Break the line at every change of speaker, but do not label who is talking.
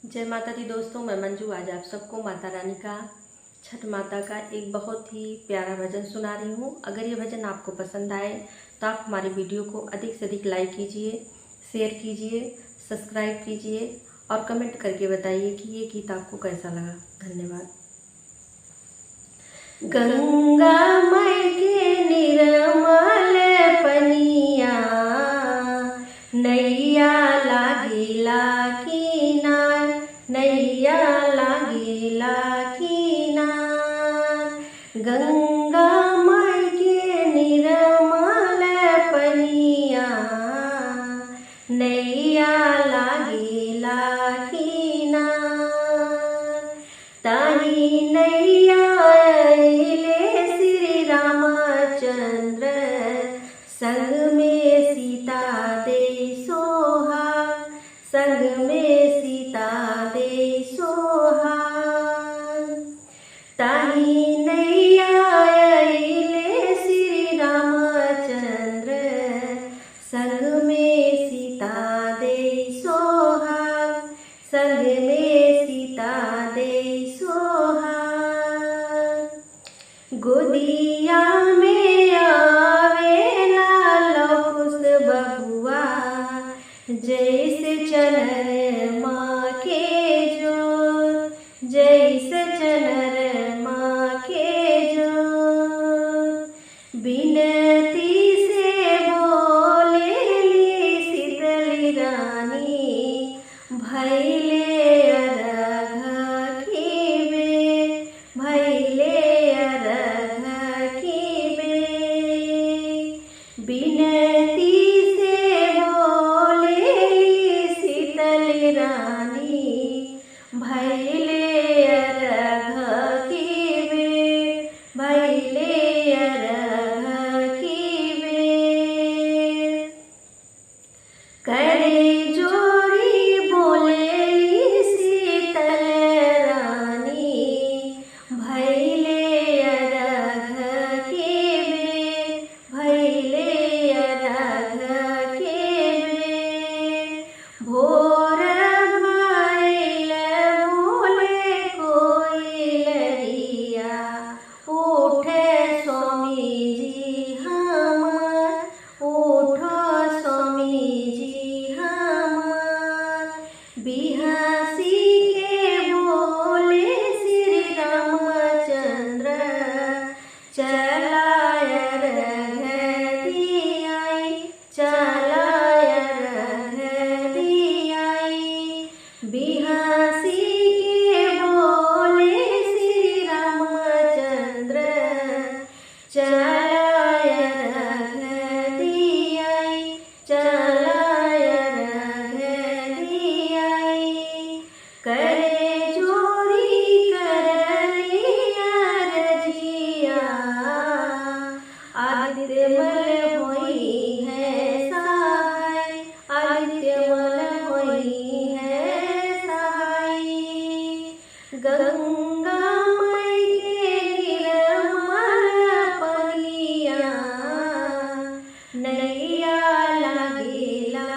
जय माता दी दोस्तों, मैं मंजू आज आप सबको माता रानी का, छठ माता का एक बहुत ही प्यारा भजन सुना रही हूँ। अगर ये भजन आपको पसंद आए तो आप हमारे वीडियो को अधिक से अधिक लाइक कीजिए, शेयर कीजिए, सब्सक्राइब कीजिए और कमेंट करके बताइए कि ये गीत आपको कैसा लगा। धन्यवाद। गंगा माई के निर्मल पनिया, नैया लागिला किनार, नैया लागिला किनार। गंगा माई के निर्मल पनिया, नैया लागिला किनार। ताही नैया अइले श्री रामचंद्र, संग में सीता दे सोहाग, संग में सीता दे सोहाग। ताही नैया अइले श्री रामचंद्र, संग में सीता दे सोहाग, संग में सीता दे सोहाग। गोदिया में आवेला लौकुस बबुआ, जैसे चनरमा के जोर, जैसे चनरमा के जोर। बिनती से बोलेली शीतली रानी, भैले अरघ की बेर, भैले अरघ की बेर। बिनती से बोलेली शीतली रानी, भैले अरघ की बेर, भैले अरघ की बेर। करे जोरी बोलेली शीतल रानी, भैले अरघ की बेर, भैले अरघ की बेर। भोर भइल बोले कोइलरिया, उठे स्वामी जी हमार, उठो स्वामी जी हमार। बिहासी के बोले श्री रामचंद्र, चलाय अर्घ दियाई, चलाय अर्घ दियाई। बिहासी के बोले श्री रामचंद्र, चलाय अर्घ दियाई, चलाय अर्घ दियाई। करे जोरी करलिया रजिया, आदित्य मल होई है सहाय, आदित्य मल होई है सहाय। गंगा माई के निर्मल पनिया, नैया लागिला